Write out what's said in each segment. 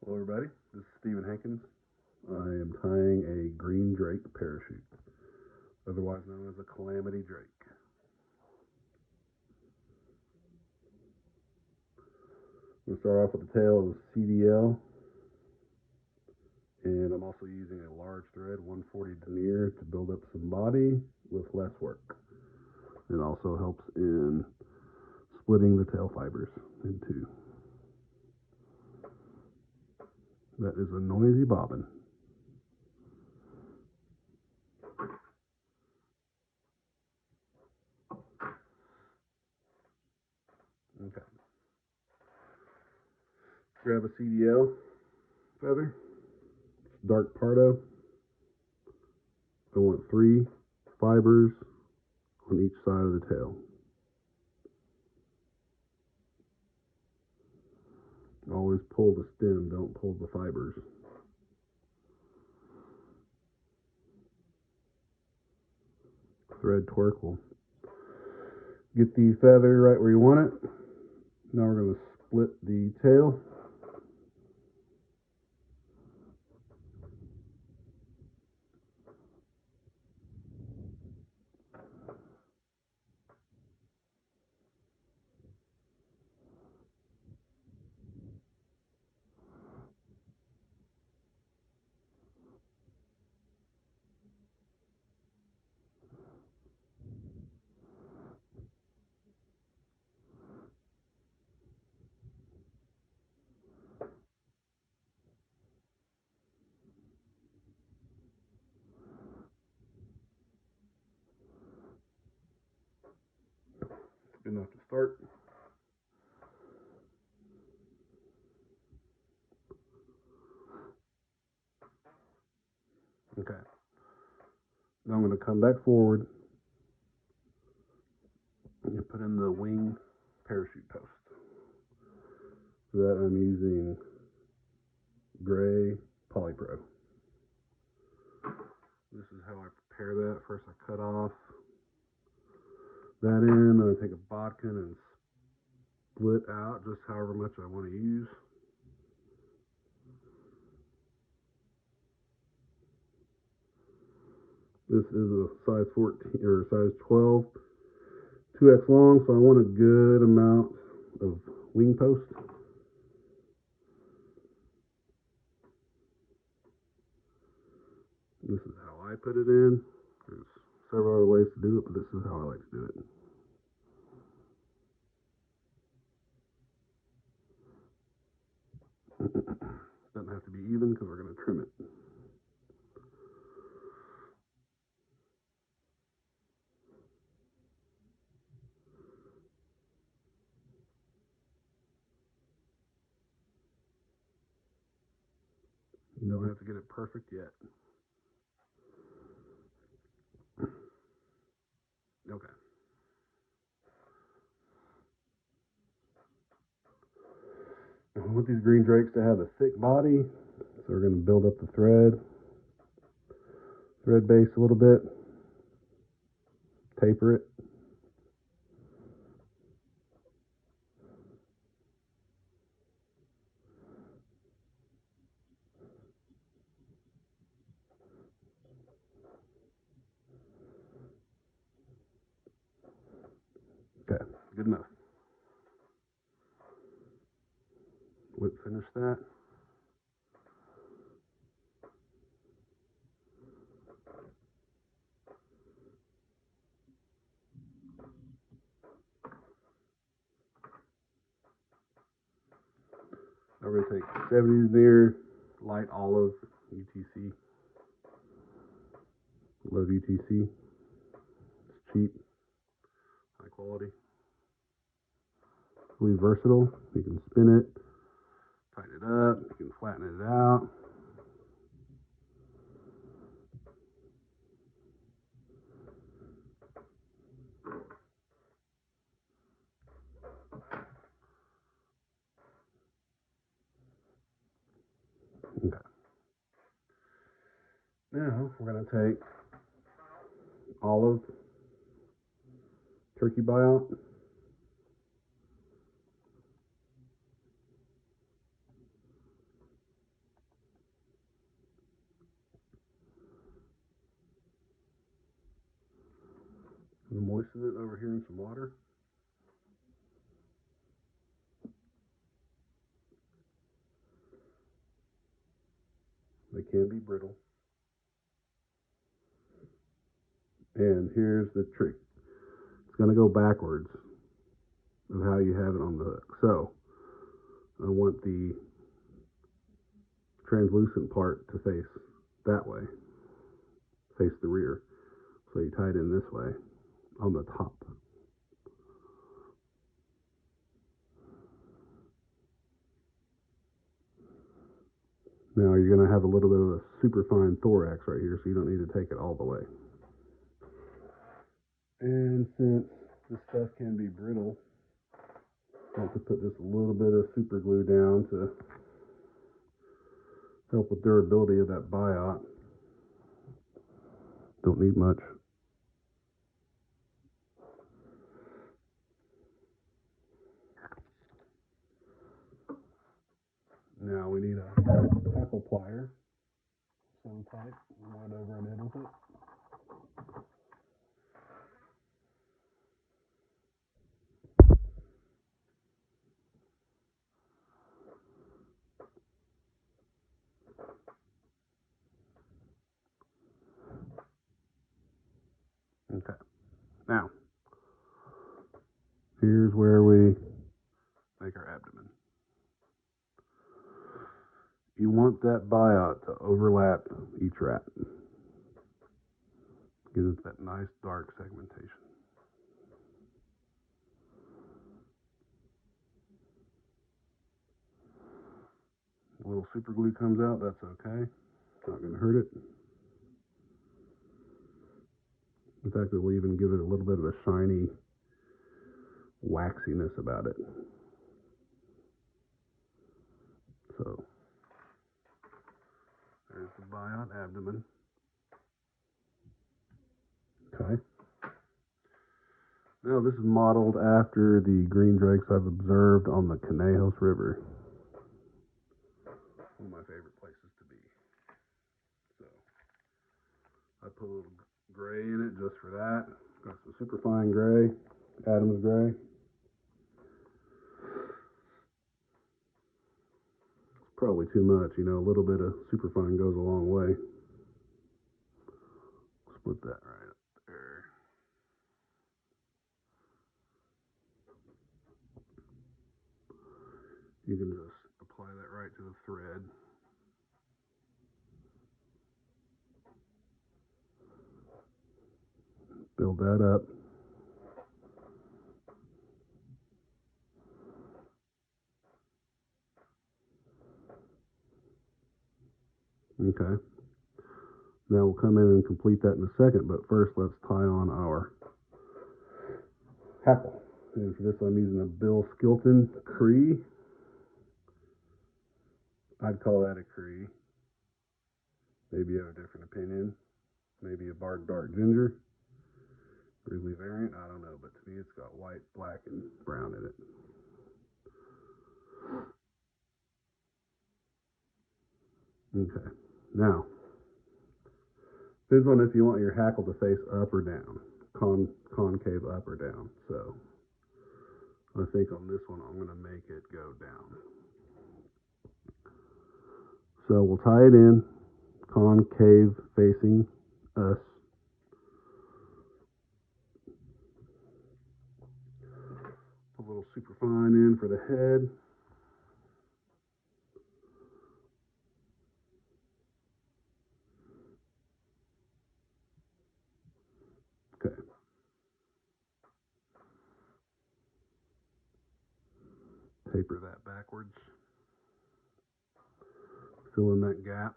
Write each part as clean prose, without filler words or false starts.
Hello everybody, this is Stephen Hankins. I am tying a green drake parachute, otherwise known as a Calamity drake. I'm going to start off with the tail of CDL, and I'm also using a large thread 140 denier to build up some body with less work. It also helps in splitting the tail fibers in two. That is a noisy bobbin. Okay. Grab a CDL feather, dark pardo. I want 3 fibers on each side of the tail. Always pull the stem, don't pull the fibers. Thread twerk will get the feather right where you want it. Now we're going to split the tail. Good enough to start. Okay. Now I'm going to come back forward and put in the wing parachute post. For that I'm using gray polypro. This is how I prepare that. First I cut off that end, then I take a bodkin and split out just however much I want to use. This is a size 14 or size 12, 2x long, so I want a good amount of wing post. This is how I put it in. There's several other ways to do it, but this is how I like to do it. Doesn't have to be even because we're going to trim it. You don't have to get it perfect yet. Okay. I want these green drakes to have a thick body, so we're going to build up the thread base a little bit, taper it. Okay, good enough. Whip finish that. Now we're going to take 70 denier, light olive, UTC. Love UTC. It's cheap, high quality. Really versatile. You can spin it, tighten it up, you can flatten it out. Okay. Now we're going to take olive, turkey biot, I'm gonna moisten it over here in some water. They can be brittle. And here's the trick. It's going to go backwards of how you have it on the hook. So I want the translucent part to face that way, face the rear. So you tie it in this way on the top. Now you're going to have a little bit of a superfine thorax right here, so you don't need to take it all the way. And since this stuff can be brittle, I have to put just a little bit of super glue down to help with durability of that biot. Don't need much. Now we need a hackle plier, some type, right over and in with it. Okay. Now, here's where we make our abdomen. You want that biot to overlap each wrap. Gives it that nice dark segmentation. A little super glue comes out, that's okay. It's not going to hurt it. In fact, it will even give it a little bit of a shiny waxiness about it. So, there's the biot abdomen. Okay. Now this is modeled after the green drakes I've observed on the Conejos River. One of my favorite places to be. So, I put a little gray in it just for that. Got some Superfine Gray, Adams Grey. It's probably too much, you know, a little bit of Superfine goes a long way. Split that right up there. You can just apply that right to the thread. Build that up. Okay. Now we'll come in and complete that in a second, but first let's tie on our hackle. And for this I'm using a Bill Skilton Cree. I'd call that a Cree. Maybe you have a different opinion. Maybe a barred dark ginger. Grizzly variant, I don't know, but to me it's got white, black, and brown in it. Okay, now, depends on if you want your hackle to face up or down, concave up or down. So, I think on this one I'm going to make it go down. So we'll tie it in, concave facing us. A little Superfine in for the head. Okay. Taper that backwards. Fill in that gap.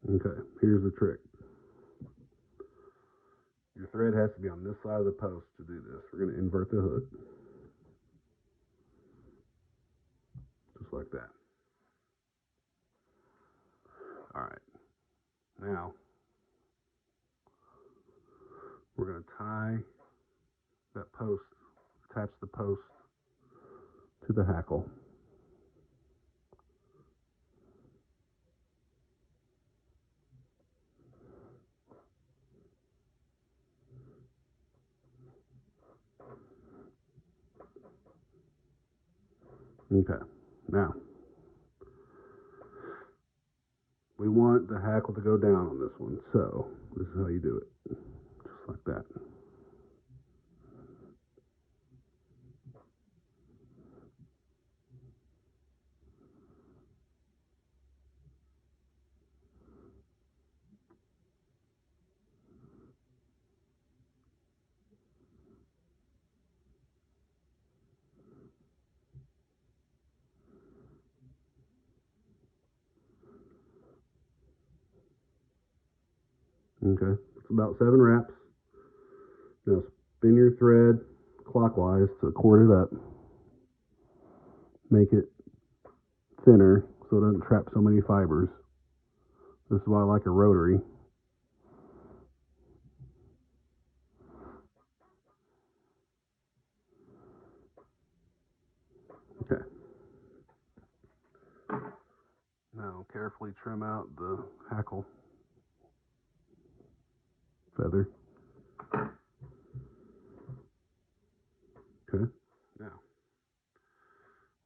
Okay, here's the trick. Your thread has to be on this side of the post to do this. We're going to invert the hook. Just like that. Alright. Now, we're going to tie that post, attach the post to the hackle. Okay, now we want the hackle to go down on this one, so this is how you do it, just like that. Okay, it's about 7 wraps. Now spin your thread clockwise to cord it up. Make it thinner so it doesn't trap so many fibers. This is why I like a rotary. Okay. Now carefully trim out the hackle feather. Okay. Now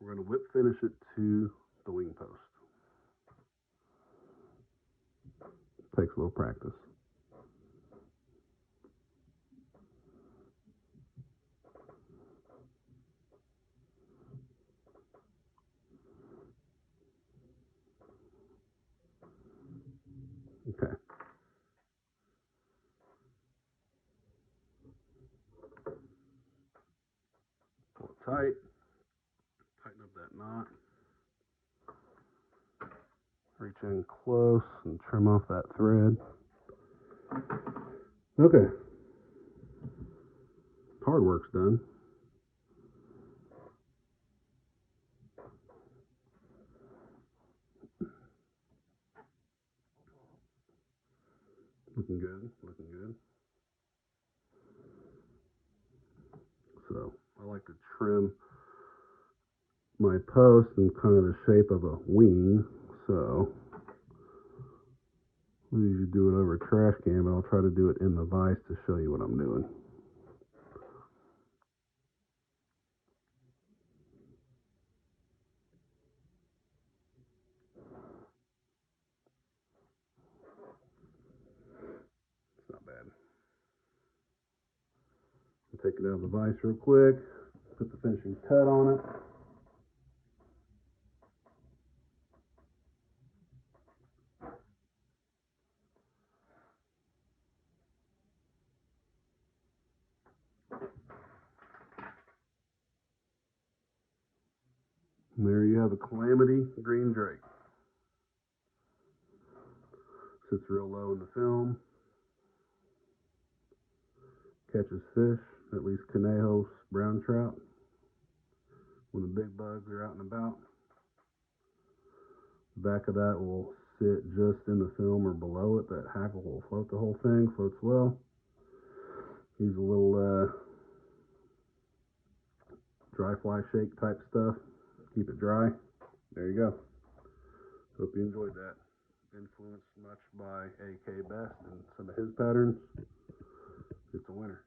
we're going to whip finish it to the wing post. Takes a little practice. Okay. Pull it tight. Tighten up that knot. Reach in close and trim off that thread. Okay. Hard work's done. Looking good, looking good. So I like to trim my post in kind of the shape of a wing. So we usually do it over a trash can, but I'll try to do it in the vise to show you what I'm doing. It's not bad. I'll take it out of the vise real quick, put the finishing cut on it. And there you have a Calamity green drake. Sits real low in the film. Catches fish, at least Conejos, brown trout, when the big bugs are out and about. The back of that will sit just in the film or below it. That hackle will float the whole thing, floats well. Use a little dry fly shake type stuff. Keep it dry. There you go. Hope you enjoyed that. Influenced much by AK Best and some of his patterns. It's a winner.